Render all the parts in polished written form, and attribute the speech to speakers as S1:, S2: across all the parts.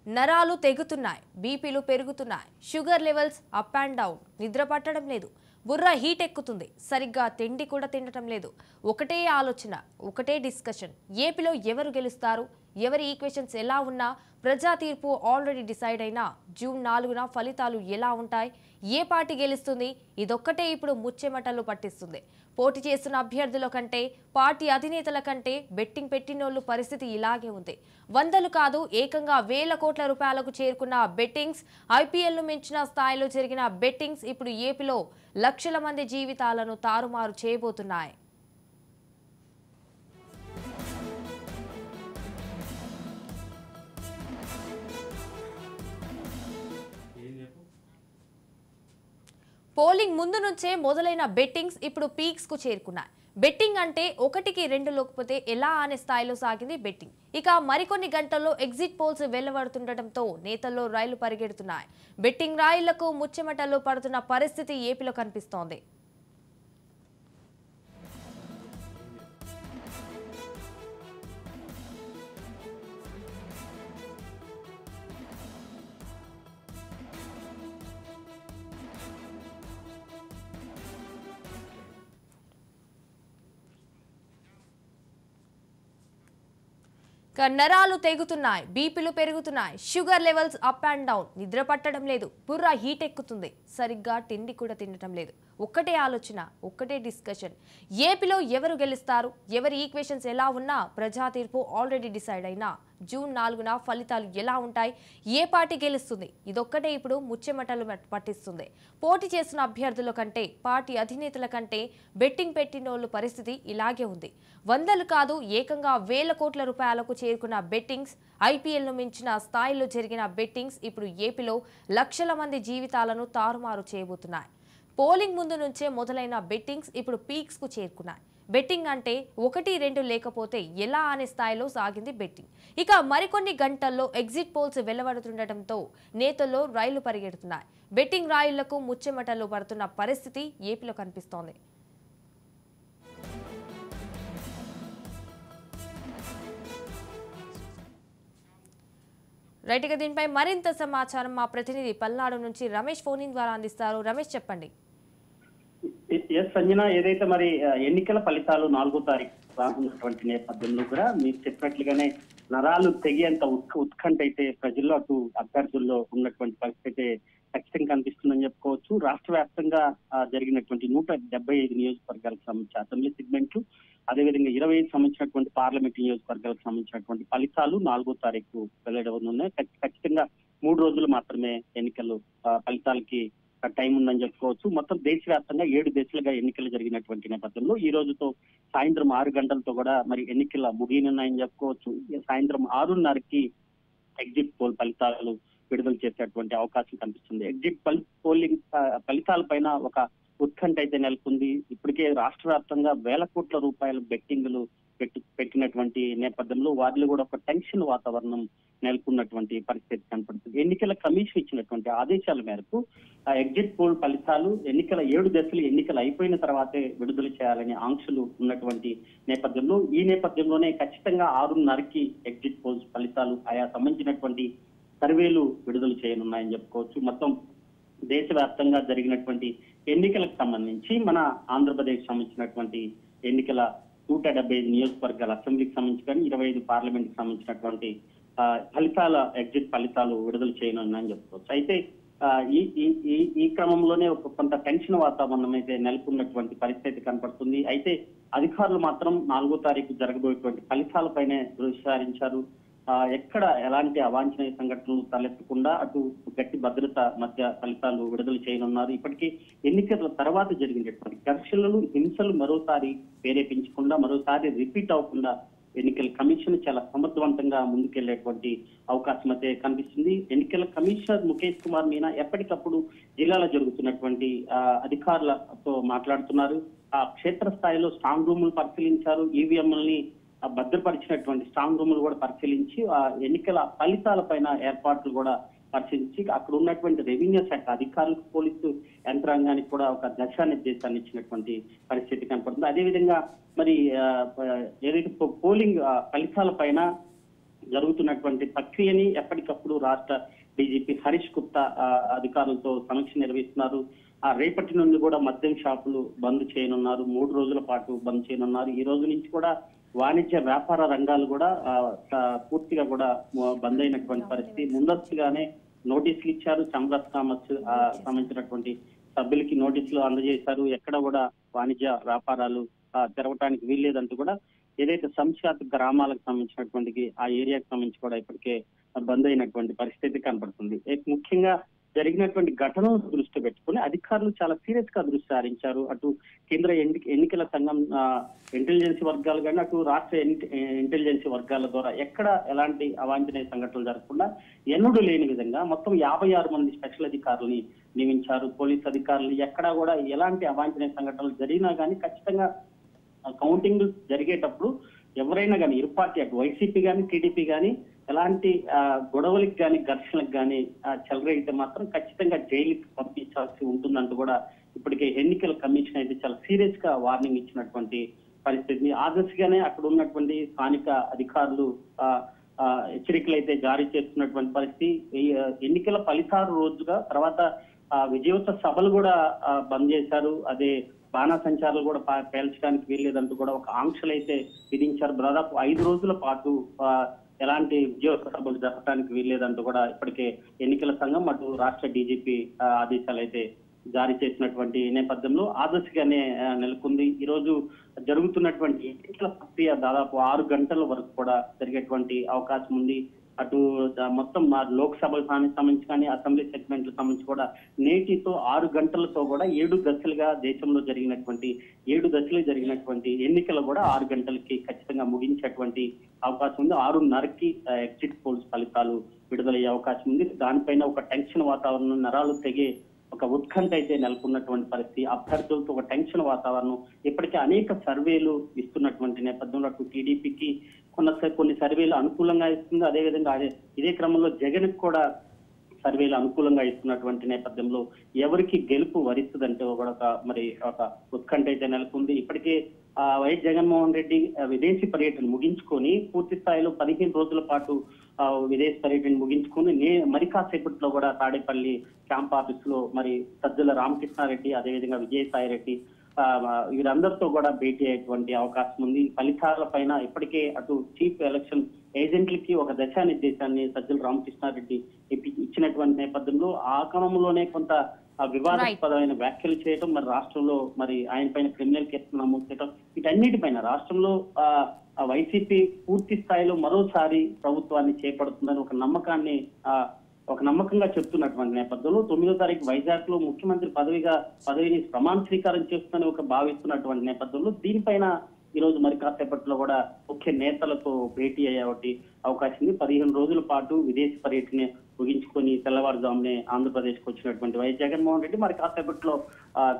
S1: నరాలు తెగుతున్నాయి, బీపీలు పెరుగుతున్నాయి, sugar levels up and down, నిద్ర పట్టడం లేదు, బుర్ర హీట్ ఎక్కుతుంది, సరిగ్గా తిండి కూడా తినటం లేదు. ఒకటే ఆలోచన, ఒకటే డిస్కషన్. ఏపీలో ఎవరు గెలుస్తారు, ఎవరి ఈక్వేషన్స్ ఎలా ఉన్నా ప్రజా తీర్పు ఆల్రెడీ డిసైడ్ అయినా జూన్ 4న ఫలితాలు ఎలా ఉంటాయి, ఏ పార్టీ గెలుస్తుంది, ఇదొక్కటే ఇప్పుడు ముచ్చెమటలు పట్టిస్తుంది. పోటీ చేస్తున్న అభ్యర్థుల కంటే పార్టీ అధినేతల కంటే బెట్టింగ్ పెట్టినోళ్ళు పరిస్థితి ఇలాగే ఉంది. వందలు కాదు, ఏకంగా వేల కోట్ల రూపాయలకు చేరుకున్న బెట్టింగ్స్, ఐపీఎల్ను మించిన స్థాయిలో జరిగిన బెట్టింగ్స్ ఇప్పుడు ఏపీలో లక్షల మంది జీవితాలను తారుమారు చేయబోతున్నాయి. పోలింగ్ ముందు నుంచే మొదలైన బెట్టింగ్స్ ఇప్పుడు పీక్స్ కు చేరుకున్నాయి. బెట్టింగ్ అంటే 1కి 2 లేకపోతే ఎలా అనే స్థాయిలో సాగింది బెట్టింగ్. ఇక మరికొన్ని గంటల్లో ఎగ్జిట్ పోల్స్ వెలువడుతుండటంతో నేతల్లో రైళ్లు పరిగెడుతున్నాయి. బెట్టింగ్ రాయిళ్లకు ముచ్చెమటల్లో పడుతున్న పరిస్థితి ఏపీలో కనిపిస్తోంది. నరాలు తెగుతున్నాయి, బీపీలు పెరుగుతున్నాయి, sugar levels up and down, నిద్ర పట్టడం లేదు, బుర్ర హీట్ ఎక్కుతుంది, సరిగ్గా తిండి కూడా తినటం లేదు. ఒక్కటే ఆలోచన, ఒక్కటే డిస్కషన్. ఏపీలో ఎవరు గెలుస్తారు, ఎవరి ఈక్వేషన్స్ ఎలా ఉన్నా ప్రజా తీర్పు ఆల్రెడీ డిసైడ్ అయినా జూన్ 4న ఫలితాలు ఎలా ఉంటాయి, ఏ పార్టీ గెలుస్తుంది, ఇదొక్కటే ఇప్పుడు ముచ్చెమటలు పట్టిస్తుంది. పోటీ చేస్తున్న అభ్యర్థుల కంటే పార్టీ అధినేతల కంటే బెట్టింగ్ పెట్టినోళ్ళు పరిస్థితి ఇలాగే ఉంది. వందలు కాదు, ఏకంగా వేల కోట్ల రూపాయలకు చేరుకున్న బెట్టింగ్స్, ఐపీఎల్ను మించిన స్థాయిలో జరిగిన బెట్టింగ్స్ ఇప్పుడు ఏపీలో లక్షల మంది జీవితాలను తారుమారు చేయబోతున్నాయి. పోలింగ్ ముందు నుంచే మొదలైన బెట్టింగ్స్ ఇప్పుడు పీక్స్ కు చేరుకున్నాయి. బెట్టింగ్ అంటే 1, 2 లేకపోతే ఎలా అనే స్థాయిలో సాగింది బెట్టింగ్. ఇక మరికొన్ని గంటల్లో ఎగ్జిట్ పోల్స్ వెలువడుతుండటంతో నేతల్లో రైళ్లు పరిగెడుతున్నాయి. బెట్టింగ్ రాయిళ్లకు ముచ్చెమటలు పడుతున్న పరిస్థితి ఏపీలో కనిపిస్తోంది. రైట్, గా దీనిపై మరింత సమాచారం మా ప్రతినిధి పల్నాడు నుంచి రమేష్ ఫోన్ ద్వారా అందిస్తారు. రమేష్, చెప్పండి.
S2: సంజన, ఏదైతే మరి ఎన్నికల ఫలితాలు 4వ తారీఖు రానున్నటువంటి నేపథ్యంలో కూడా మీరు చెప్పినట్లుగానే నరాలు తెగేంత ఉత్కంఠ అయితే ప్రజల్లో అటు అభ్యర్థుల్లో ఉన్నటువంటి పరిస్థితి ఖచ్చితంగా కనిపిస్తుందని చెప్పుకోవచ్చు. రాష్ట్ర వ్యాప్తంగా జరిగినటువంటి 175 నియోజకవర్గాలకు సంబంధించి అసెంబ్లీ సెగ్మెంట్లు, అదేవిధంగా 25 సంబంధించినటువంటి పార్లమెంట్ నియోజకవర్గాలకు సంబంధించినటువంటి ఫలితాలు 4వ తారీఖు వెల్లడవనున్నాయి. ఖచ్చితంగా 3 రోజులు మాత్రమే ఎన్నికలు ఫలితాలకి టైం ఉందని చెప్పుకోవచ్చు. మొత్తం దేశవ్యాప్తంగా 7 దశలుగా ఎన్నికలు జరిగినటువంటి నేపథ్యంలో ఈ రోజుతో సాయంత్రం 6 గంటలతో కూడా మరి ఎన్నికల ముగియనున్నాయని చెప్పుకోవచ్చు. సాయంత్రం 6:30కి ఎగ్జిట్ పోల్ ఫలితాలు విడుదల చేసేటువంటి అవకాశం కనిపిస్తుంది. ఎగ్జిట్ పోలింగ్ ఫలితాలపైన ఒక ఉత్కంఠ అయితే నెలకొంది. ఇప్పటికే రాష్ట్ర వ్యాప్తంగా వేల కోట్ల రూపాయల బెట్టింగ్లు పెట్టినటువంటి నేపథ్యంలో వారిలో కూడా ఒక టెన్షన్ వాతావరణం నెలకొన్నటువంటి పరిస్థితి కనపడుతుంది. ఎన్నికల కమిషన్ ఇచ్చినటువంటి ఆదేశాల మేరకు ఎగ్జిట్ పోల్ ఫలితాలు ఎన్నికల 7 దశలు ఎన్నికలు అయిపోయిన తర్వాతే విడుదల చేయాలనే ఆంక్షలు ఉన్నటువంటి నేపథ్యంలో ఈ నేపథ్యంలోనే ఖచ్చితంగా 6:30కి ఎగ్జిట్ పోల్స్ ఫలితాలు ఆయా సంబంధించినటువంటి సర్వేలు విడుదల చేయనున్నాయని చెప్పుకోవచ్చు. మొత్తం దేశవ్యాప్తంగా జరిగినటువంటి ఎన్నికలకు సంబంధించి మన ఆంధ్రప్రదేశ్ సంబంధించినటువంటి ఎన్నికల 175 నియోజకవర్గాల అసెంబ్లీకి సంబంధించి కానీ 25 పార్లమెంట్ కి సంబంధించినటువంటి ఎగ్జిట్ ఫలితాలు విడుదల చేయనున్నాయని చెప్పుకోవచ్చు. అయితే ఈ క్రమంలోనే ఒక కొంత టెన్షన్ వాతావరణం అయితే నెలకొన్నటువంటి పరిస్థితి కనపడుతుంది. అయితే అధికారులు మాత్రం 4వ తారీఖు జరగబోయేటువంటి ఫలితాలపైనే దృష్టి సారించారు. ఎక్కడ ఎలాంటి అవాంఛనీయ సంఘటనలు తలెత్తకుండా అటు గట్టి భద్రత మధ్య ఫలితాలు విడుదల చేయనున్నారు. ఇప్పటికీ ఎన్నికల తర్వాత జరిగినటువంటి ఘర్షణలు, హింసలు మరోసారి ప్రేరేపించకుండా, మరోసారి రిపీట్ అవ్వకుండా ఎన్నికల కమిషన్ చాలా సమర్థవంతంగా ముందుకెళ్లేటువంటి అవకాశం అయితే కనిపిస్తుంది. ఎన్నికల కమిషనర్ ముఖేష్ కుమార్ మీనా ఎప్పటికప్పుడు జిల్లాలో జరుగుతున్నటువంటి అధికారులతో మాట్లాడుతున్నారు. ఆ క్షేత్రస్థాయిలో స్ట్రాంగ్ రూములు పరిశీలించారు. ఈవీఎంలని భద్రపరిచినటువంటి స్ట్రాంగ్ రూములు కూడా పరిశీలించి ఆ ఎన్నికల ఫలితాల పైన ఏర్పాట్లు కూడా పరిశీలించి అక్కడ ఉన్నటువంటి రెవెన్యూ శాఖ అధికారులకు, పోలీసు యంత్రాంగానికి కూడా ఒక దిశానిర్దేశాన్ని ఇచ్చినటువంటి పరిస్థితి కనపడుతుంది. అదేవిధంగా మరి ఏదైతే పోలింగ్ ఫలితాల పైన జరుగుతున్నటువంటి ప్రక్రియని ఎప్పటికప్పుడు రాష్ట్ర డీజీపీ హరీష్ గుప్తా అధికారులతో సమీక్ష నిర్వహిస్తున్నారు. రేపటి నుండి కూడా మద్యం షాపులు బంద్ చేయనున్నారు, 3 రోజుల పాటు బంద్ చేయనున్నారు. ఈ రోజు నుంచి కూడా వాణిజ్య వ్యాపార రంగాలు కూడా పూర్తిగా కూడా బంద్ అయినటువంటి పరిస్థితి. ముందస్తుగానే నోటీసులు ఇచ్చారు. ఛాంబర్ ఆఫ్ కామర్స్ సంబంధించినటువంటి సభ్యులకి నోటీసులు అందజేశారు. ఎక్కడ కూడా వాణిజ్య వ్యాపారాలు తెరవటానికి వీల్లేదంటూ కూడా ఏదైతే సంక్షాత గ్రామాలకు సంబంధించినటువంటి ఆ ఏరియాకి సంబంధించి కూడా ఇప్పటికే బంద్ అయినటువంటి పరిస్థితి కనపడుతుంది. ముఖ్యంగా జరిగినటువంటి ఘటనను దృష్టి పెట్టుకుని అధికారులు చాలా సీరియస్ గా దృష్టి సారించారు. అటు కేంద్ర ఎన్నికల సంఘం ఇంటెలిజెన్స్ వర్గాలు కానీ అటు రాష్ట్ర ఇంటెలిజెన్స్ వర్గాల ద్వారా ఎక్కడ ఎలాంటి అవాంఛనీయ సంఘటనలు జరగకుండా ఎన్నడూ లేని విధంగా మొత్తం 56 మంది స్పెషల్ అధికారులని నియమించారు. పోలీస్ అధికారులు ఎక్కడా కూడా ఎలాంటి అవాంఛనీయ సంఘటనలు జరిగినా కానీ ఖచ్చితంగా కౌంటింగ్ జరిగేటప్పుడు ఎవరైనా కానీ ఇరు పార్టీ అటు వైసీపీ కానీ టీడీపీ కానీ ఎలాంటి గొడవలకు కానీ ఘర్షణలకు కానీ చెలరేగితే మాత్రం ఖచ్చితంగా జైలుకి పంపించాల్సి ఉంటుందంటూ కూడా ఇప్పటికే ఎన్నికల కమిషన్ అయితే చాలా సీరియస్ గా వార్నింగ్ ఇచ్చినటువంటి పరిస్థితిని ఆ దశగానే అక్కడ ఉన్నటువంటి స్థానిక అధికారులు హెచ్చరికలు అయితే జారీ చేస్తున్నటువంటి పరిస్థితి. ఎన్నికల ఫలితాలు రోజుగా తర్వాత విజయోత్సవ సభలు కూడా బంద్ చేశారు. అదే బాణాసంచారాలు కూడా పేల్చడానికి వీల్లేదంటూ కూడా ఒక ఆంక్షలు అయితే విధించారు. దాదాపు 5 రోజుల పాటు ఎలాంటి విజయోత్సవ సభలు జరపడానికి వీల్లేదంటూ కూడా ఇప్పటికే ఎన్నికల సంఘం అటు రాష్ట్ర డీజీపీ ఆదేశాలు అయితే జారీ చేసినటువంటి నేపథ్యంలో ఆదర్శగానే నెలకొంది. ఈ రోజు జరుగుతున్నటువంటి ఎన్నికల ప్రక్రియ దాదాపు 6 గంటల వరకు కూడా జరిగేటువంటి అవకాశం ఉంది. అటు మొత్తం లోక్సభకు సంబంధించి కానీ అసెంబ్లీ సెగ్మెంట్లకు సంబంధించి కూడా నేటితో 6 గంటలతో కూడా 7 దశలుగా దేశంలో జరిగినటువంటి 7 దశలు జరిగినటువంటి ఎన్నికలు కూడా 6 గంటలకి ఖచ్చితంగా ముగించేటువంటి అవకాశం ఉంది. 6:30కి ఎగ్జిట్ పోల్స్ ఫలితాలు విడుదలయ్యే అవకాశం ఉంది. దానిపైన ఒక టెన్షన్ వాతావరణం, నరాలు తెగే ఒక ఉత్కంఠ అయితే నెలకొన్నటువంటి పరిస్థితి. అభ్యర్థులతో ఒక టెన్షన్ వాతావరణం. ఇప్పటికే అనేక సర్వేలు ఇస్తున్నటువంటి నేపథ్యంలో అటు టీడీపీకి కొన్ని సర్వేలు అనుకూలంగా ఇస్తుంది. అదేవిధంగా ఇదే క్రమంలో జగన్ కూడా సర్వేలు అనుకూలంగా ఇస్తున్నటువంటి నేపథ్యంలో ఎవరికి గెలుపు వరిస్తుందంటే కూడా ఒక ఉత్కంఠ అయితే నెలకొంది. ఇప్పటికే వైఎస్ జగన్మోహన్ రెడ్డి విదేశీ పర్యటన ముగించుకొని పూర్తి స్థాయిలో 15 రోజుల పాటు విదేశీ పర్యటన ముగించుకొని మరి కాసేపట్లో కూడా తాడేపల్లి క్యాంప్ ఆఫీస్ లో మరి సజ్జల రామకృష్ణారెడ్డి అదేవిధంగా విజయసాయి రెడ్డి వీరందరితో కూడా భేటీ అయ్యేటువంటి అవకాశం ఉంది. ఫలితాల పైన ఇప్పటికే అటు చీఫ్ ఎలక్షన్ ఏజెంట్లకి ఒక దిశానిర్దేశాన్ని సజ్జల రామకృష్ణారెడ్డి ఇచ్చినటువంటి నేపథ్యంలో ఆ క్రమంలోనే కొంత వివాదాస్పదమైన వ్యాఖ్యలు చేయడం, మరి రాష్ట్రంలో మరి ఆయన పైన క్రిమినల్ కేసులు నమోదు చేయడం, వీటన్నిటిపైన రాష్ట్రంలో వైసీపీ పూర్తి స్థాయిలో మరోసారి ప్రభుత్వాన్ని చేపడుతుందని ఒక నమ్మకంగా చెప్తున్నటువంటి నేపథ్యంలో 9వ తారీఖు వైజాగ్ లో ముఖ్యమంత్రి పదవిని ప్రమాణ స్వీకారం చేస్తుందని భావిస్తున్నటువంటి నేపథ్యంలో దీనిపైన ఈ రోజు మరి కాసేపట్లో కూడా ముఖ్య నేతలతో భేటీ అయ్యే అవకాశం ఉంది. 15 రోజుల పాటు విదేశీ పర్యటన ముగించుకొని తెల్లవారుజామునే ఆంధ్రప్రదేశ్ కు వచ్చినటువంటి వైఎస్ జగన్మోహన్ రెడ్డి మరి కాసేపట్లో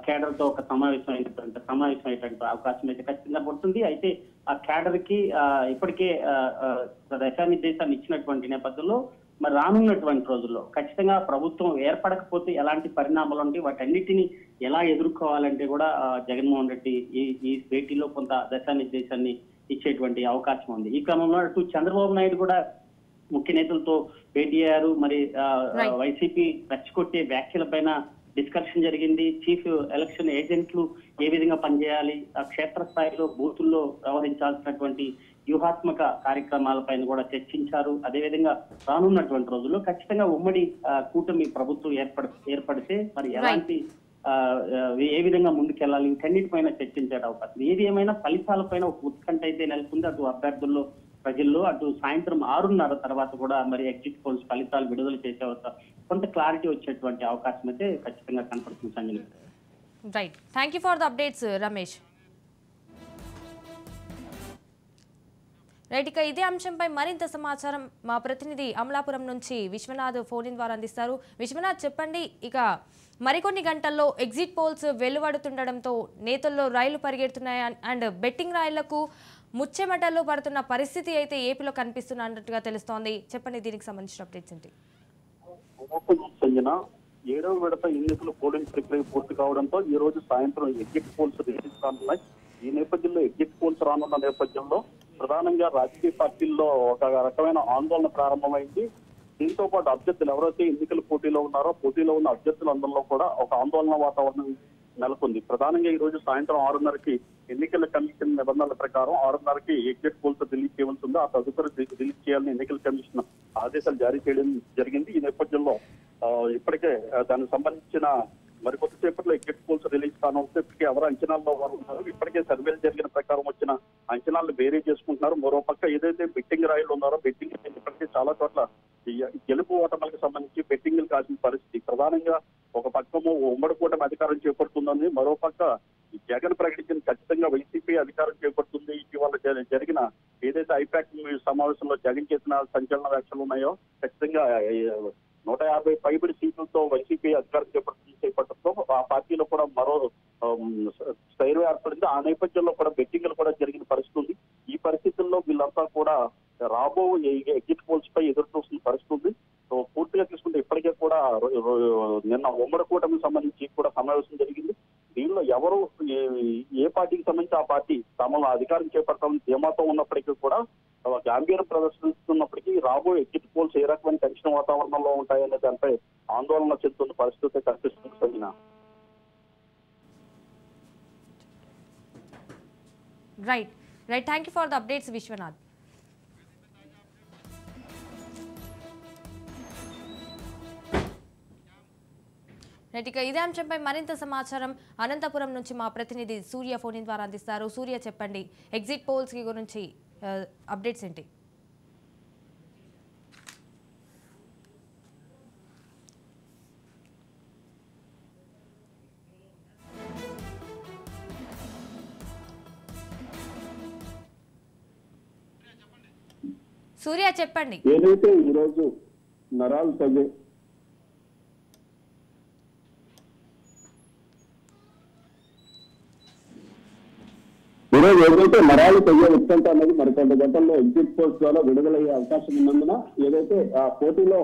S2: కేడర్ తో ఒక సమావేశం అయ్యేటువంటి అవకాశం అయితే ఖచ్చితంగా పడుతుంది. అయితే ఆ కేడర్ కి ఇప్పటికే దిశానిర్దేశాన్ని ఇచ్చినటువంటి నేపథ్యంలో మరి రానున్నటువంటి రోజుల్లో ఖచ్చితంగా ప్రభుత్వం ఏర్పడకపోతే ఎలాంటి పరిణామాలు ఉంటాయి, వాటన్నిటిని ఎలా ఎదుర్కోవాలంటే కూడా జగన్మోహన్ రెడ్డి ఈ భేటీలో కొంత దిశానిర్దేశాన్ని ఇచ్చేటువంటి అవకాశం ఉంది. ఈ క్రమంలో అటు చంద్రబాబు నాయుడు కూడా ముఖ్య నేతలతో భేటీ అయ్యారు. మరి వైసీపీ రెచ్చగొట్టే వ్యాఖ్యల పైన డిస్కషన్ జరిగింది. చీఫ్ ఎలక్షన్ ఏజెంట్లు ఏ విధంగా పనిచేయాలి, క్షేత్రస్థాయిలో బూతుల్లో వ్యవహరించాల్సినటువంటి వ్యూహాత్మక కార్యక్రమాలపైన కూడా చర్చించారు. అదేవిధంగా రానున్నటువంటి రోజుల్లో ఖచ్చితంగా ఉమ్మడి కూటమి ప్రభుత్వం ఏర్పడితే మరి ఎలాంటి ఏ విధంగా ముందుకెళ్లాలి వీటన్నిటిపైన చర్చించే అవకాశం. ఏది ఏమైనా ఫలితాలపైన ఒక ఉత్కంఠ అయితే నెలకొంది. అటు అభ్యర్థుల్లో ప్రజల్లో అటు సాయంత్రం 6:30 తర్వాత కూడా మరి ఎగ్జిట్ పోల్స్ ఫలితాలు విడుదల చేసే కొంత క్లారిటీ వచ్చేటువంటి అవకాశం అయితే ఖచ్చితంగా కనపడుతుంది Sanjay.
S1: Right, thank you for the updates Ramesh. Right, ఇక ఇదే అంశంపై మరింత సమాచారం మా ప్రతినిధి అమలాపురం నుంచి విశ్వనాథ్ ఫోన్ ఇన్ ద్వారా అందిస్తారు. విశ్వనాథ్, చెప్పండి, ఇక మరికొన్ని గంటల్లో ఎగ్జిట్ పోల్స్ వెలువడుతుండడంతో నేతల్లో రైళ్లు పరిగెడుతున్నాయి అండ్ బెట్టింగ్ రాయిళ్లకు ముచ్చెమటల్లో పడుతున్న పరిస్థితి అయితే ఏపీలో కనిపిస్తున్నట్టుగా తెలుస్తోంది. చెప్పండి, దీనికి సంబంధించిన అప్డేట్స్ ఏంటి?
S3: సంజన, 7వ విడత ఎన్నికల పోలింగ్ ప్రక్రియ పూర్తి కావడంతో ఈ రోజు సాయంత్రం ఎగ్జిట్ పోల్స్ రిలీజ్ కానున్నాయి. ఈ నేపథ్యంలో ఎగ్జిట్ పోల్స్ రానున్న నేపథ్యంలో ప్రధానంగా రాజకీయ పార్టీల్లో ఒక రకమైన ఆందోళన ప్రారంభమైంది. దీంతో పాటు అభ్యర్థులు ఎవరైతే ఎన్నికల పోటీలో ఉన్నారో పోటీలో ఉన్న అభ్యర్థులందరిలో కూడా ఒక ఆందోళన వాతావరణం నెలకొంది. ప్రధానంగా ఈ రోజు సాయంత్రం 6:30కి ఎన్నికల కమిషన్ నిబంధనల ప్రకారం 6:30కి ఎగ్జిట్ పోల్స్ రిలీజ్ చేయవలసి ఉంది. ఆ తదుపరి రిలీజ్ చేయాలని ఎన్నికల కమిషన్ ఆదేశాలు జారీ చేయడం జరిగింది. ఈ నేపథ్యంలో ఇప్పటికే దానికి సంబంధించిన మరికొద్దిసేపట్లో ఎగ్జిట్ పోల్స్ రిలీజ్ కానుంటే ఇప్పటికే ఎవరు అంచనాల్లో వారు ఉన్నారు. ఇప్పటికే సర్వేలు జరిగిన ప్రకారం వచ్చిన అంచనాలను వేరే చేసుకుంటున్నారు. మరోపక్క ఏదైతే బెట్టింగ్ రాయిలు ఉన్నారో బెట్టింగ్ ఇప్పటికే చాలా చోట్ల గెలుపు ఓటములకు సంబంధించి బెట్టింగ్లు కాసిన పరిస్థితి. ప్రధానంగా ఒక పక్కము ఉమ్మడి కూటమి అధికారం చేపడుతుందని, మరోపక్క జగన్ ప్రకటించిన ఖచ్చితంగా వైసీపీ అధికారం చేపడుతుంది. ఇటీవల జరిగిన ఏదైతే ఐపాక్ సమావేశంలో జగన్ చేసిన సంచలన వ్యాఖ్యలు ఉన్నాయో ఖచ్చితంగా 150 పైబడి సీట్లతో వైసీపీ అధికారం చేపట్టడంతో ఆ పార్టీలో కూడా మరో స్థైర్యం ఏర్పడింది. ఆ నేపథ్యంలో కూడా బెట్టింగ్లు కూడా జరిగిన పరిస్థితి ఉంది. ఈ పరిస్థితుల్లో వీళ్ళంతా కూడా రాబో ఎగ్జిట్ పోల్స్ పై ఎదురు చూస్తున్న పరిస్థితి ఉంది. సో పూర్తిగా తీసుకుంటే ఇప్పటికే కూడా నిన్న ఉమ్మడి కూటమికి సంబంధించి కూడా సమావేశం జరిగింది. దీనిలో ఎవరు ఏ పార్టీకి సంబంధించి ఆ పార్టీ తమలో అధికారం చేపడతామని ధీమాతో ఉన్నప్పటికీ కూడా గాంభీర్యం ప్రదర్శిస్తున్నప్పటికీ రాబోయే ఎగ్జిట్ పోల్స్ ఏ రకమైన టెన్షన్ వాతావరణంలో ఉంటాయనే దానిపై ఆందోళన చెందుతున్న పరిస్థితి కనిపిస్తుంది. సరినా
S1: right thank you for the updates Viswanath. ఇక ఇదే అంశంపై మరింత సమాచారం అనంతపురం నుంచి మా ప్రతినిధి సూర్య ఫోన్ ద్వారా అందిస్తారు. సూర్య, చెప్పండి, ఎగ్జిట్ పోల్స్ గురించి అప్డేట్స్ ఏంటి? సూర్య చెప్పండి.
S3: ఏదైతే ఈరోజు నరాలు తగ్గే ఈరోజు ఏదైతే నరాలు తగ్గే ఉత్కంఠ అనేది మరికొంత గంటల్లో ఎగ్జిట్ పోల్స్ ద్వారా విడుదలయ్యే అవకాశం ఉన్నందున ఏదైతే ఆ పోటీలో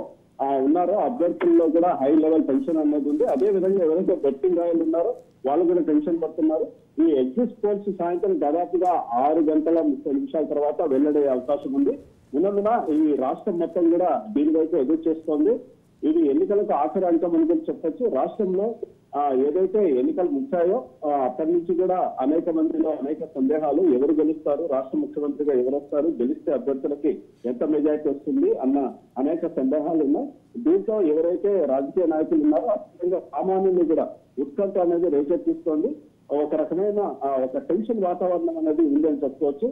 S3: ఉన్నారో అభ్యర్థుల్లో కూడా హై లెవెల్ టెన్షన్ అనేది ఉంది. అదే విధంగా ఎవరైతే బెట్టింగ్ రాయలు ఉన్నారో వాళ్ళు కూడా టెన్షన్ పడుతున్నారు. ఈ ఎగ్జిట్ పోల్స్ సాయంత్రం దాదాపుగా 6 గంటల 30 నిమిషాల తర్వాత వెల్లడయ్యే అవకాశం ఉంది. ఉన్నందున ఈ రాష్ట్రం మొత్తం కూడా దీనివైపు ఎదురు చేస్తోంది. ఇది ఎన్నికలకు ఆఖరి అంకం అని కూడా చెప్పొచ్చు. రాష్ట్రంలో ఏదైతే ఎన్నికలు ముగిశాయో అక్కడి నుంచి కూడా అనేక మందిలో అనేక సందేహాలు, ఎవరు గెలుస్తారు, రాష్ట్ర ముఖ్యమంత్రిగా ఎవరు వస్తారు, గెలిస్తే అభ్యర్థులకి ఎంత మెజారిటీ వస్తుంది అన్న అనేక సందేహాలు ఉన్నాయి. దీంతో ఎవరైతే రాజకీయ నాయకులు ఉన్నారో అదేవిధంగా సామాన్యులు కూడా ఉత్కంఠ అనేది రేకెత్తిస్తోంది. ఒక రకమైన ఒక టెన్షన్ వాతావరణం అనేది ఉంది అని చెప్పుకోవచ్చు.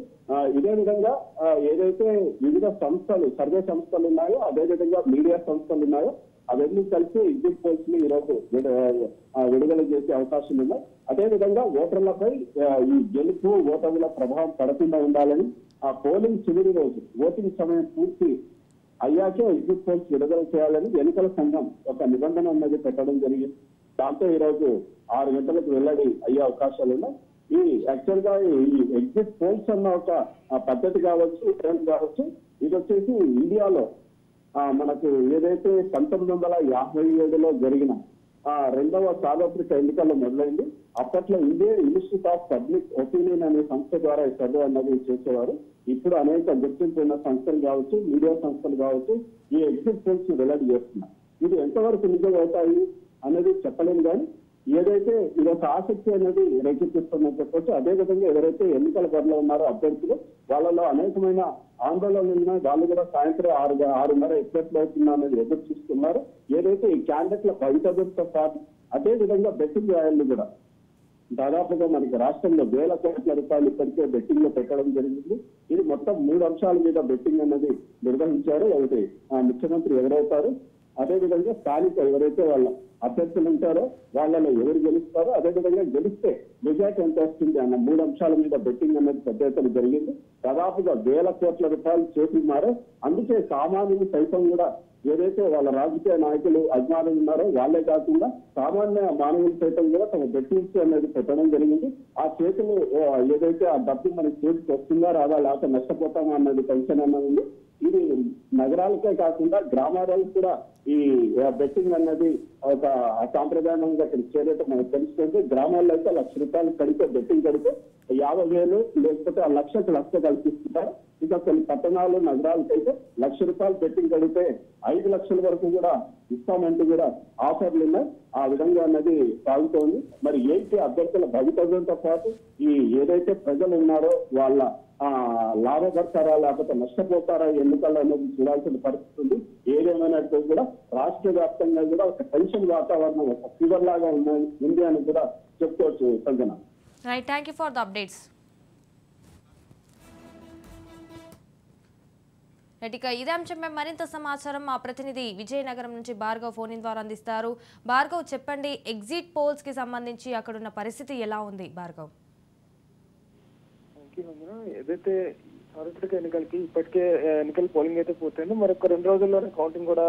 S3: ఇదే విధంగా ఏదైతే వివిధ సంస్థలు, సర్వే సంస్థలు ఉన్నాయో, అదేవిధంగా మీడియా సంస్థలు ఉన్నాయో అవన్నీ కలిసి ఎగ్జిట్ పోల్స్ ని ఈరోజు విడుదల చేసే అవకాశం ఉన్నాయి. అదేవిధంగా ఓటర్లపై ఈ గెలుపు ఓటర్ల ప్రభావం పడకుండా ఉండాలని ఆ పోలింగ్ చివరి రోజు ఓటింగ్ సమయం పూర్తి అయ్యాకే ఎగ్జిట్ పోల్స్ విడుదల చేయాలని ఎన్నికల సంఘం ఒక నిబంధన అనేది పెట్టడం జరిగింది. దాంతో ఈరోజు 6 గంటలకు వెల్లడి అయ్యే అవకాశాలు ఉన్నాయి. ఈ యాక్చువల్ గా ఈ ఎగ్జిట్ పోల్స్ అన్న ఒక పద్ధతి కావచ్చు, ట్రెండ్ కావచ్చు, ఇది వచ్చేసి ఇండియాలో మనకు ఏదైతే 1957లో జరిగిన రెండవ సార్వత్రిక ఎన్నికల్లో మొదలైంది. అప్పట్లో Indian institute of public opinion అనే సంస్థ ద్వారా ఈ సర్వే అన్నది చేసేవారు. ఇప్పుడు అనేక గుర్తింపు ఉన్న సంస్థలు కావచ్చు, మీడియా సంస్థలు కావచ్చు ఈ ఎగ్జిట్ పోల్స్ వెల్లడి చేస్తున్నారు. ఇది ఎంతవరకు నిజం అవుతాయి అనేది చెప్పలేము, కానీ ఏదైతే ఇది ఒక ఆసక్తి అనేది రేకెత్తిస్తుందని చెప్పొచ్చు. అదేవిధంగా ఎవరైతే ఎన్నికల బరిలో ఉన్నారో అభ్యర్థులు, వాళ్ళలో అనేకమైన ఆందోళనలు ఉన్నాయి. వాళ్ళు కూడా సాయంత్రం 6:30 ఎప్పుడెప్పుడు అవుతుందా అనేది ఎదురు చూస్తున్నారు. ఏదైతే ఈ క్యాండిడేట్ల భవితవ్యంతో పాటు అదేవిధంగా బెట్టింగ్ రాయలు కూడా దాదాపుగా మనకి రాష్ట్రంలో వేల కోట్ల రూపాయలు ఇప్పటికే బెట్టింగ్ లో పెట్టడం జరిగింది. ఇది మొత్తం 3 అంశాల మీద బెట్టింగ్ అనేది నిర్వహించారు. ఒకటి ముఖ్యమంత్రి ఎవరవుతారు, అదేవిధంగా స్థానిక ఎవరైతే వాళ్ళ అభ్యర్థులు ఉంటారో వాళ్ళలో ఎవరు గెలుస్తారో, అదేవిధంగా గెలిస్తే మెజార్టీ ఎంత వస్తుంది అన్న 3 అంశాల మీద బెట్టింగ్ అనేది పెద్ద ఎత్తున జరిగింది. దాదాపుగా వేల కోట్ల రూపాయలు చేస్తున్నారు. అందుకే సామాన్యులు సైతం కూడా ఏదైతే వాళ్ళ రాజకీయ నాయకులు అభిమానులు ఉన్నారో వాళ్ళే కాకుండా సామాన్య మానవులు సైతం కూడా తమ బెట్టింగ్స్ అనేది పెట్టడం జరిగింది. ఆ చేతులు ఏదైతే ఆ డబ్బు మనకి చేతికి వస్తుందా రాదా, లేకపోతే నష్టపోతామా అన్నది టెన్షన్ అన్నది ఉంది. ఇది నగరాలకే కాకుండా గ్రామాలకు కూడా ఈ బెట్టింగ్ అన్నది ఒక సాంప్రదాయంగా ఇక్కడ చేరేట మనకు తెలుస్తుంది. గ్రామాల్లో అయితే 1,00,000 రూపాయలు కడితే బెట్టింగ్ కడితే 50,000 లేకపోతే ఆ లక్ష కల్పిస్తున్నారు. ఇక కొన్ని పట్టణాలు నగరాలకైతే ₹1,00,000 బెట్టింగ్ కడితే 5 లక్షల వరకు కూడా ఇస్తామంటూ కూడా ఆఫర్లు ఉన్నాయి. ఆ విధంగా అన్నది సాగుతోంది. మరి ఏంటి అభ్యర్థుల భవితవ్యంతో పాటు ఈ ఏదైతే ప్రజలు ఉన్నారో వాళ్ళ లాభపడతారా లేకపోతే నష్టపోతారా ఎన్నికల్లో అనేది చూడాల్సిన పరిస్థితి ఉంది. ఏదేమైనట్టు కూడా రాష్ట్ర వ్యాప్తంగా కూడా ఒక టెన్షన్ వాతావరణం, ఒక ఫీవర్ లాగా ఉంది అని కూడా చెప్పుకోవచ్చు Sanjana.
S1: Right, thank you for the updates. ఇక ఇదే అంశంపై మరింత సమాచారం మా ప్రతినిధి విజయనగరం నుంచి భార్గవ్ ఫోన్ ఇన్ ద్వారా అందిస్తారు. భార్గవ్, చెప్పండి, ఎగ్జిట్ పోల్స్ కి సంబంధించి అక్కడున్న పరిస్థితి ఎలా ఉంది భార్గవ్?
S4: ఏదైతే సార్వత్రిక ఎన్నికలకి ఇప్పటికే ఎన్నికల పోలింగ్ అయితే పూర్తయింది. మరొక 2 రోజుల్లోనే కౌంటింగ్ కూడా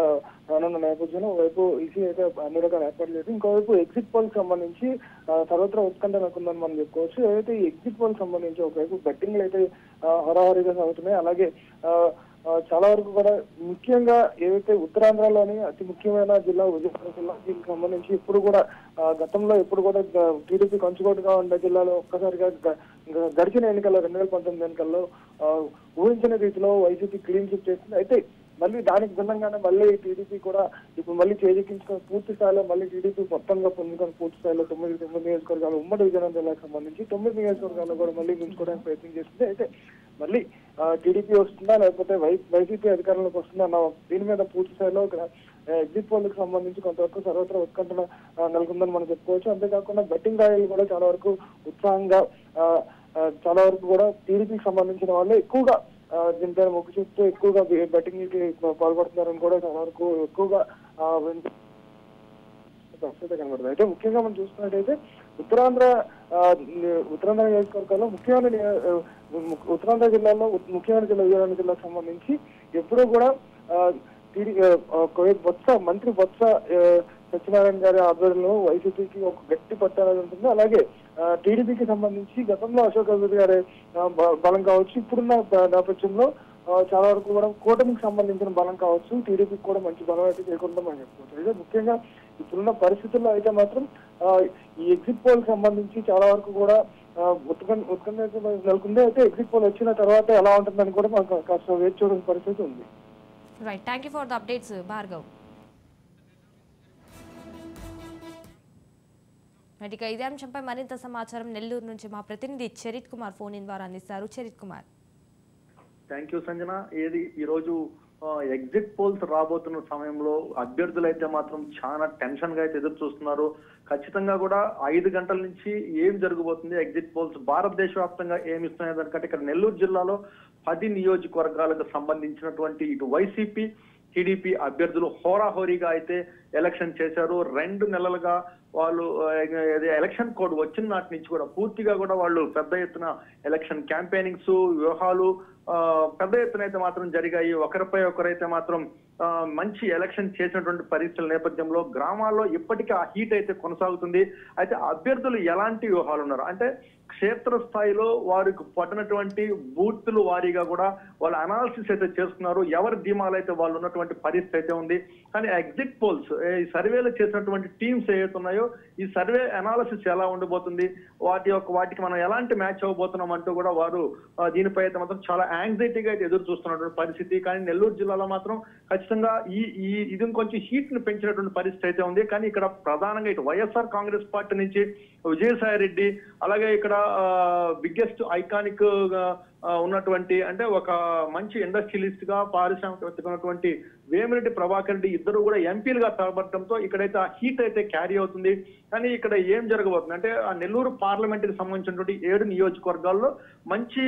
S4: రానున్న నేపథ్యంలో ఒకవైపు ఈసీ అయితే అన్ని రకాల ఏర్పాట్లు లేదు. ఇంకోవైపు ఎగ్జిట్ పోల్ సంబంధించి సర్వత్రా ఉత్కంఠ నెలకొందని మనం చెప్పుకోవచ్చు. ఏదైతే ఈ ఎగ్జిట్ పోల్ సంబంధించి ఒకవైపు బెట్టింగ్లు అయితే హోరాహోరీగా సాగుతున్నాయి. అలాగే చాలా వరకు కూడా ముఖ్యంగా ఏదైతే ఉత్తరాంధ్రలోని అతి ముఖ్యమైన జిల్లా విజయనగరం జిల్లా, దీనికి సంబంధించి ఇప్పుడు కూడా గతంలో ఎప్పుడు కూడా టీడీపీ కంచుకోటుగా ఉండే జిల్లాలో ఒక్కసారిగా గడిచిన ఎన్నికల్లో 2019 ఎన్నికల్లో ఊహించిన రీతిలో వైసీపీ క్లీన్ స్వీప్ చేసింది. అయితే మళ్ళీ దానికి భిన్నంగానే మళ్ళీ టీడీపీ కూడా ఇప్పుడు మళ్ళీ చేజిక్కించుకొని పూర్తి స్థాయిలో మళ్ళీ టీడీపీ మొత్తంగా పొందుకొని పూర్తి స్థాయిలో 9 నియోజకవర్గాలు ఉమ్మడి విజయనగరం జిల్లాకు సంబంధించి 9 నియోజకవర్గాల్లో కూడా మళ్ళీ గుంజుకోవడానికి ప్రయత్నం చేస్తుంది. అయితే మళ్ళీ టీడీపీ వస్తుందా లేకపోతే వైసీపీ అధికారంలోకి వస్తుందా అన్న దీని మీద పూర్తి స్థాయిలో ఎగ్జిట్ పోల్కి సంబంధించి కొంతవరకు సర్వత్రా ఉత్కంఠ నెలకొందని మనం చెప్పుకోవచ్చు. అంతేకాకుండా బెట్టింగ్ రాయలు కూడా చాలా వరకు ఉత్సాహంగా చాలా వరకు కూడా టీడీపీకి సంబంధించిన వాళ్ళే ఎక్కువగా దీనిపై మొగ్గు చూపుతూ ఎక్కువగా బెట్టింగ్ కి పాల్పడుతున్నారని కూడా చాలా వరకు ఎక్కువగా కనబడుతుంది. అయితే ముఖ్యంగా మనం చూస్తున్నట్టయితే ఉత్తరాంధ్ర నియోజకవర్గాల్లో ఉత్తరాంధ్ర జిల్లాలో ముఖ్యమైన జిల్లా విజయనగరం జిల్లాకు సంబంధించి ఎప్పుడూ కూడా మంత్రి బొత్స సత్యనారాయణ గారి ఆధ్వర్యంలో వైసీపీకి ఒక గట్టి పట్టాలని ఉంటుంది. అలాగే టీడీపీకి సంబంధించి గతంలో అశోక్ గజపతి గారి బలం కావచ్చు, ఇప్పుడున్న నేపథ్యంలో చాలా వరకు కూడా కూటమికి సంబంధించిన బలం కావచ్చు, టీడీపీకి కూడా మంచి బలం అయితే చేయకుండా మనం చెప్పుకోవచ్చు. అయితే ముఖ్యంగా ఇప్పుడున్న పరిస్థితుల్లో అయితే మాత్రం ఈ ఎగ్జిట్ పోల్ సంబంధించి చాలా వరకు కూడా ఉత్కంఠ నెలకొంది. అయితే ఎగ్జిట్ పోల్ వచ్చిన తర్వాత ఎలా ఉంటుందని కూడా మనకు కాస్త వేచి చూడాల్సిన పరిస్థితి ఉంది.
S1: Right, thank you for the updates Bhargav. ఇక ఇదే అంశంపై మరింత సమాచారం నెల్లూరు నుంచి మా ప్రతినిధి చరిత్ కుమార్ ఫోన్ ఇన్ ద్వారా అందిస్తారు. చరిత్ కుమార్.
S5: Thank you Sanjana. ఈరోజు ఎగ్జిట్ పోల్స్ రాబోతున్న సమయంలో అభ్యర్థులు అయితే మాత్రం చాలా టెన్షన్ గా అయితే ఎదురు చూస్తున్నారు. ఖచ్చితంగా కూడా 5 గంటల నుంచి ఏం జరగబోతుంది, ఎగ్జిట్ పోల్స్ భారతదేశ వ్యాప్తంగా ఏమి ఇస్తున్నాయి దానికంటే ఇక్కడ నెల్లూరు జిల్లాలో 10 నియోజకవర్గాలకు సంబంధించినటువంటి ఇటు వైసీపీ టీడీపీ అభ్యర్థులు హోరాహోరీగా అయితే ఎలక్షన్ చేశారు. 2 నెలలుగా వాళ్ళు ఎలక్షన్ కోడ్ వచ్చిన నాటి నుంచి కూడా పూర్తిగా కూడా వాళ్ళు పెద్ద ఎత్తున ఎలక్షన్ క్యాంపెయినింగ్స్ వ్యూహాలు పెద్ద ఎత్తున అయితే మాత్రం జరిగాయి. ఒకరిపై ఒకరైతే మాత్రం మంచి ఎలక్షన్ చేసినటువంటి పరిస్థితుల నేపథ్యంలో గ్రామాల్లో ఇప్పటికీ ఆ హీట్ అయితే కొనసాగుతుంది. అయితే అభ్యర్థులు ఎలాంటి వ్యూహాలు ఉన్నారు అంటే క్షేత్ర స్థాయిలో వారికి పడినటువంటి బూత్లు వారీగా కూడా వాళ్ళు అనాలిసిస్ అయితే చేస్తున్నారు. ఎవరి ధీమాలు అయితే వాళ్ళు ఉన్నటువంటి పరిస్థితి అయితే ఉంది. కానీ ఎగ్జిట్ పోల్స్ ఈ సర్వేలు చేసినటువంటి టీమ్స్ ఏవైతే ఉన్నాయో ఈ సర్వే అనాలిసిస్ ఎలా ఉండబోతుంది, వాటికి మనం ఎలాంటి మ్యాచ్ అవ్వబోతున్నాం అంటూ కూడా వారు దీనిపై అయితే మాత్రం చాలా యాంగ్జైటీగా అయితే ఎదురు చూస్తున్నటువంటి పరిస్థితి. కానీ నెల్లూరు జిల్లాలో మాత్రం ఖచ్చితంగా ఇది కొంచెం హీట్ ని పెంచినటువంటి పరిస్థితి అయితే ఉంది. కానీ ఇక్కడ ప్రధానంగా ఇటు వైఎస్ఆర్ కాంగ్రెస్ పార్టీ నుంచి విజయసాయి రెడ్డి, అలాగే ఇక్కడ బిగ్గెస్ట్ ఐకానిక్ ఉన్నటువంటి అంటే ఒక మంచి ఇండస్ట్రియలిస్ట్ గా పారిశ్రామికవేత్తగా ఉన్నటువంటి వేమిరెడ్డి ప్రభాకర్ రెడ్డి ఇద్దరు కూడా ఎంపీలుగా తలబడటంతో ఇక్కడైతే ఆ హీట్ అయితే క్యారీ అవుతుంది. కానీ ఇక్కడ ఏం జరగబోతుంది అంటే ఆ నెల్లూరు పార్లమెంట్కి సంబంధించినటువంటి 7 నియోజకవర్గాల్లో మంచి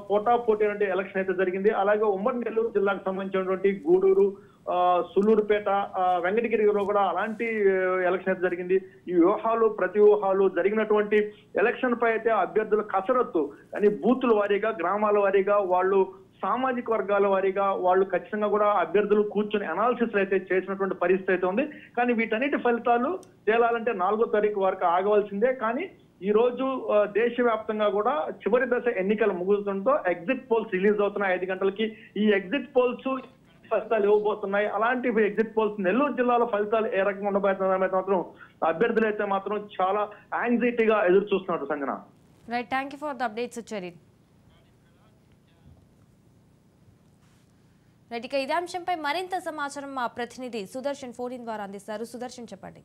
S5: పోటాపోటీ అంటే ఎలక్షన్ అయితే జరిగింది. అలాగే ఉమ్మడి నెల్లూరు జిల్లాకు సంబంధించినటువంటి గూడూరు, సులూరుపేట, వెంకటగిరిలో కూడా అలాంటి ఎలక్షన్ అయితే జరిగింది. ఈ వ్యూహాలు ప్రతి వ్యూహాలు జరిగినటువంటి ఎలక్షన్ పై అయితే అభ్యర్థుల కసరత్తు కానీ బూతుల వారీగా గ్రామాల వారీగా వాళ్ళు సామాజిక వర్గాల వారీగా వాళ్ళు ఖచ్చితంగా కూడా అభ్యర్థులు కూర్చొని అనాలిసిస్ అయితే చేసినటువంటి పరిస్థితి అయితే ఉంది. కానీ వీటన్నిటి ఫలితాలు తేలాలంటే 4వ తారీఖు వరకు ఆగవలసిందే. కానీ ఈ రోజు దేశవ్యాప్తంగా కూడా చివరి దశ ఎన్నికలు ముగుతుండటంతో ఎగ్జిట్ పోల్స్ రిలీజ్ అవుతున్నాయి 5 గంటలకి. ఈ ఎగ్జిట్ పోల్స్ ఫలితాలు ఇవ్వబోతున్నాయి. అలాంటి ఎగ్జిట్ పోల్స్ నెల్లూరు జిల్లాలో ఫలితాలు ఏ రకంగా ఉండబోతున్నాయి మాత్రం అభ్యర్థులు అయితే మాత్రం చాలా యాంగ్జైటీగా ఎదురు చూస్తున్నారు Sanjana.
S1: Right, thank you for the updates Charith. Right, ఇక ఇదే అంశంపై మరింత సమాచారం మా ప్రతినిధి సుదర్శన్ ఫోన్ ద్వారా అందిస్తారు. సుదర్శన్ చెప్పండి.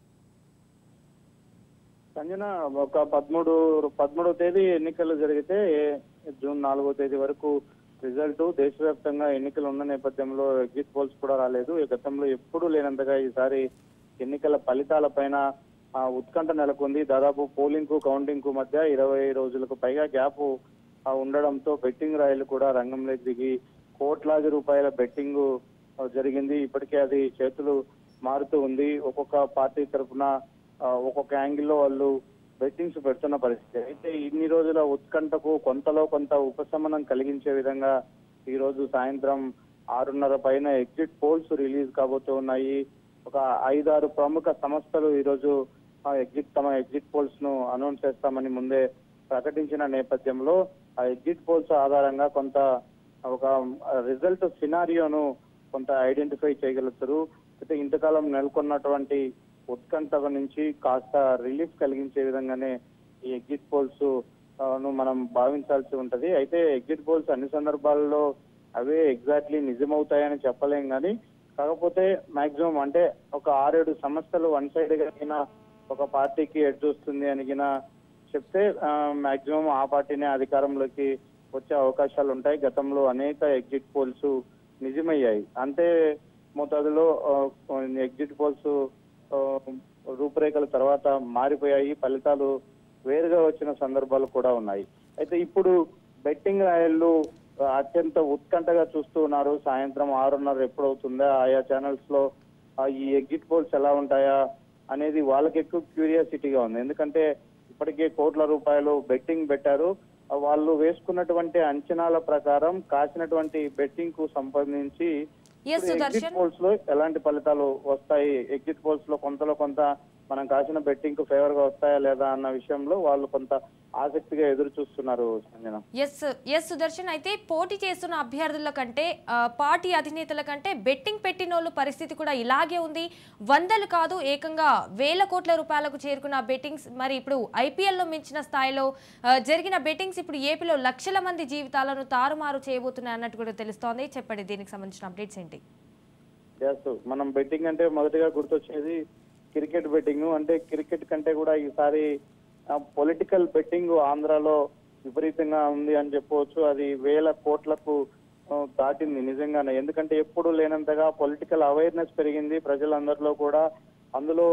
S4: సంజన, ఒక 13వ తేదీ ఎన్నికలు జరిగితే జూన్ 4వ తేదీ వరకు రిజల్ట్, దేశవ్యాప్తంగా ఎన్నికలు ఉన్న నేపథ్యంలో ఎగ్జిట్ పోల్స్ కూడా రాలేదు. గతంలో ఎప్పుడూ లేనంతగా ఈసారి ఎన్నికల ఫలితాల పైన ఉత్కంఠ నెలకొంది. దాదాపు పోలింగ్ కు కౌంటింగ్ కు మధ్య 20 రోజులకు పైగా గ్యాప్ ఉండడంతో బెట్టింగ్ రాయలు కూడా రంగంలోకి దిగి కోట్లాది రూపాయల బెట్టింగ్ జరిగింది. ఇప్పటికే అది చేతులు మారుతూ ఉంది. ఒక్కొక్క పార్టీ తరఫున ఒక్కొక్క యాంగిల్లో వాళ్ళు బెట్టింగ్స్ పెడుతున్న పరిస్థితి. అయితే ఇన్ని రోజుల ఉత్కంఠకు కొంతలో కొంత ఉపశమనం కలిగించే విధంగా ఈ రోజు సాయంత్రం 6:30 పైన ఎగ్జిట్ పోల్స్ రిలీజ్ కాబోతూ ఉన్నాయి. ఒక 5-6 ప్రముఖ సంస్థలు ఈ రోజు తమ ఎగ్జిట్ పోల్స్ ను అనౌన్స్ చేస్తామని ముందే ప్రకటించిన నేపథ్యంలో ఆ ఎగ్జిట్ పోల్స్ ఆధారంగా కొంత ఒక రిజల్ట్ సినారియోను కొంత ఐడెంటిఫై చేయగలుగుతారు. అయితే ఇంతకాలం నెలకొన్నటువంటి ఉత్కంఠ నుంచి కాస్త రిలీఫ్ కలిగించే విధంగానే ఈ ఎగ్జిట్ పోల్స్ ను మనం భావించాల్సి ఉంటది. అయితే ఎగ్జిట్ పోల్స్ అన్ని సందర్భాల్లో అవే ఎగ్జాక్ట్లీ నిజమవుతాయని చెప్పలేం కానీ, కాకపోతే మాక్సిమం అంటే ఒక 6-7 సంస్థలు వన్ సైడ్ గా ఒక పార్టీకి ఎడ్జ్ వస్తుంది అని చెప్తే మాక్సిమం ఆ పార్టీనే అధికారంలోకి వచ్చే అవకాశాలు ఉంటాయి. గతంలో అనేక ఎగ్జిట్ పోల్స్ నిజమయ్యాయి. అంతే మోతాదులో ఎగ్జిట్ పోల్స్ రూపురేఖల తర్వాత మారిపోయాయి, ఫలితాలు వేరుగా వచ్చిన సందర్భాలు కూడా ఉన్నాయి. అయితే ఇప్పుడు బెట్టింగ్ రాయళ్లు అత్యంత ఉత్కంఠగా చూస్తూ ఉన్నారు. సాయంత్రం 6:30 ఎప్పుడవుతుందా, ఆయా ఛానల్స్ లో ఈ ఎగ్జిట్ పోల్స్ ఎలా ఉంటాయా అనేది వాళ్ళకి ఎక్కువ క్యూరియాసిటీగా ఉంది. ఎందుకంటే ఇప్పటికే కోట్ల రూపాయలు బెట్టింగ్ పెట్టారు. వాళ్ళు వేసుకున్నటువంటి అంచనాల ప్రకారం కాసినటువంటి బెట్టింగ్ కు సంబంధించి ఎగ్జిట్ పోల్స్ లో ఎలాంటి ఫలితాలు వస్తాయి, ఎగ్జిట్ పోల్స్ లో కొంతలో కొంత మనం కాసిన బెట్టింగ్ కు ఫేవర్ గా వస్తాయా లేదా అన్న విషయంలో వాళ్ళు కొంత ఆసక్తిగా ఎదురు చూస్తున్నారు. సంజన,
S1: ఎస్ సుదర్శన్, అయితే పోటీ చేస్తున్న అభ్యర్థుల కంటే పార్టీ అధినేతల కంటే బెట్టింగ్ పెట్టినోళ్ళు పరిస్థితి కూడా ఇలాగే ఉంది. వందలు కాదు, ఏకంగా వేల కోట్ల రూపాయలకు చేరుకున్న బెట్టింగ్స్, మరి ఇప్పుడు ఐపీఎల్ లో మించిన స్థాయిలో జరిగిన బెట్టింగ్స్ ఇప్పుడు ఏపీలో లక్షల మంది జీవితాలను తారుమారు చేయబోతున్నాయి అన్నట్టు కూడా తెలుస్తోంది. చెప్పండి, దీనికి సంబంధించిన అప్డేట్స్ ఏంటి?
S4: మనం బెట్టింగ్ అంటే మొదటిగా గుర్తొచ్చేది క్రికెట్ బెట్టింగ్. అంటే క్రికెట్ కంటే కూడా ఈసారి పొలిటికల్ బెట్టింగ్ ఆంధ్రాలో విపరీతంగా ఉంది అని చెప్పవచ్చు. అది వేల కోట్లకు దాటింది నిజంగానే. ఎందుకంటే ఎప్పుడు లేనంతగా పొలిటికల్ అవేర్నెస్ పెరిగింది ప్రజలందరిలో కూడా. అందులో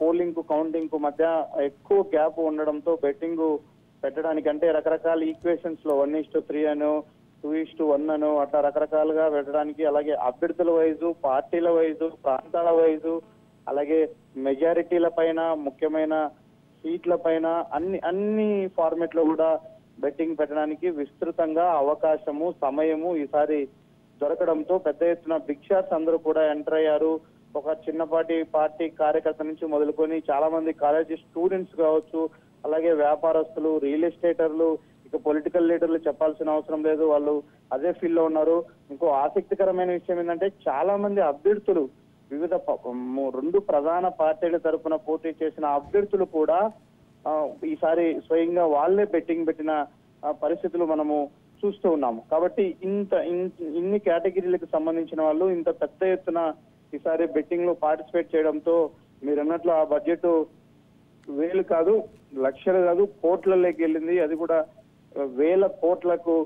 S4: పోలింగ్ కు కౌంటింగ్ కు మధ్య ఎక్కువ గ్యాప్ ఉండడంతో బెట్టింగ్ పెట్టడానికి అంటే రకరకాల ఈక్వేషన్స్ లో 1:3 అను 2:1 అను అట్లా రకరకాలుగా పెట్టడానికి, అలాగే అభ్యర్థుల వైజు, పార్టీల వైజు, ప్రాంతాల వైజు, అలాగే మెజారిటీల పైన, ముఖ్యమైన సీట్ల పైన అన్ని ఫార్మెట్ లో కూడా బెట్టింగ్ పెట్టడానికి విస్తృతంగా అవకాశము, సమయము ఈసారి దొరకడంతో పెద్ద ఎత్తున బిగ్ షాట్స్ అందరూ కూడా ఎంటర్ అయ్యారు. ఒక చిన్నపాటి పార్టీ కార్యకర్త నుంచి మొదలుకొని చాలా మంది కాలేజీ స్టూడెంట్స్ కావచ్చు, అలాగే వ్యాపారస్తులు, రియల్ ఎస్టేటర్లు, ఇక పొలిటికల్ లీడర్లు చెప్పాల్సిన అవసరం లేదు, వాళ్ళు అదే ఫీల్డ్ లో ఉన్నారు. ఇంకో ఆసక్తికరమైన విషయం ఏంటంటే చాలా మంది అభ్యర్థులు వివిధ 2 ప్రధాన పార్టీల తరఫున పోటీ చేసిన అభ్యర్థులు కూడా ఈసారి స్వయంగా వాళ్లే బెట్టింగ్ పెట్టిన పరిస్థితులు మనము చూస్తూ ఉన్నాము. కాబట్టి ఇన్ని కేటగిరీలకు సంబంధించిన వాళ్ళు ఇంత పెద్ద ఎత్తున ఈసారి బెట్టింగ్ లో పార్టిసిపేట్ చేయడంతో మీరు అన్నట్లు ఆ బడ్జెట్ వేలు కాదు, లక్షలు కాదు, కోట్లలోకి వెళ్ళింది. అది కూడా వేల కోట్లకు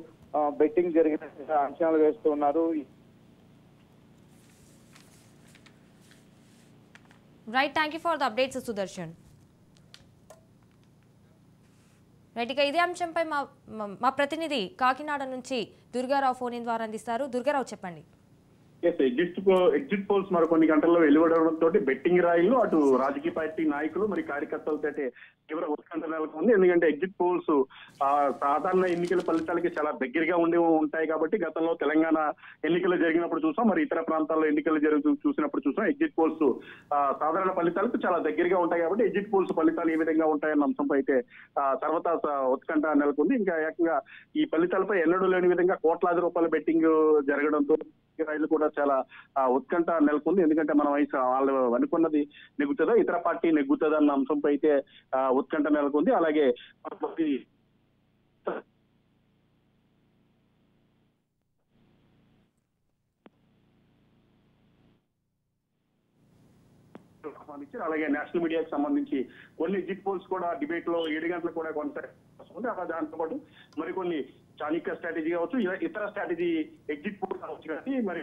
S4: బెట్టింగ్ జరిగిన అంచనాలు వేస్తూ ఉన్నారు.
S1: Right, thank you for the updates Sudarshan. Right, ఇక ఇదే అంశంపై మా ప్రతినిధి కాకినాడ నుంచి దుర్గారావు ఫోన్ ఇన్ ద్వారా అందిస్తారు. దుర్గారావు, చెప్పండి.
S3: ఎగ్జిట్ పోల్స్ మరికొన్ని గంటల్లో వెలువడడంతో బెట్టింగ్ రాయిలు అటు రాజకీయ పార్టీ నాయకులు మరి కార్యకర్తలతో తీవ్ర ఉత్కంఠ నెలకొంది. ఎందుకంటే ఎగ్జిట్ పోల్స్ సాధారణ ఎన్నికల ఫలితాలకి చాలా దగ్గరగా ఉంటాయి కాబట్టి గతంలో తెలంగాణ ఎన్నికలు జరిగినప్పుడు చూసాం, మరి ఇతర ప్రాంతాల్లో ఎన్నికలు చూసినప్పుడు చూసాం. ఎగ్జిట్ పోల్స్ సాధారణ ఫలితాలకు చాలా దగ్గరగా ఉంటాయి కాబట్టి ఎగ్జిట్ పోల్స్ ఫలితాలు ఏ విధంగా ఉంటాయన్న అంశంపై అయితే తర్వాత ఉత్కంఠ నెలకొంది. ఇంకా ఏకంగా ఈ ఫలితాలపై ఎన్నడూ లేని విధంగా కోట్లాది రూపాయల బెట్టింగ్ జరగడంతో రైలు కూడా చాలా ఉత్కంఠ నెలకొంది. ఎందుకంటే మనం వాళ్ళు అనుకున్నది నెగ్గుతుందా, ఇతర పార్టీ నెగ్గుతుందా అన్న అంశంపై అయితే ఉత్కంఠ నెలకొంది. అలాగే సంబంధించి, అలాగే నేషనల్ మీడియాకి సంబంధించి కొన్ని ఎగ్జిట్ పోల్స్ కూడా డిబేట్ లో 7 గంటలకు కూడా కొనసాగుతుంది. అలా దాంతో పాటు మరికొన్ని చాణక్య స్ట్రాటజీ కావచ్చు, ఇతర స్ట్రాటజీ ఎగ్జిట్ పోల్స్ కావచ్చు కానీ మరి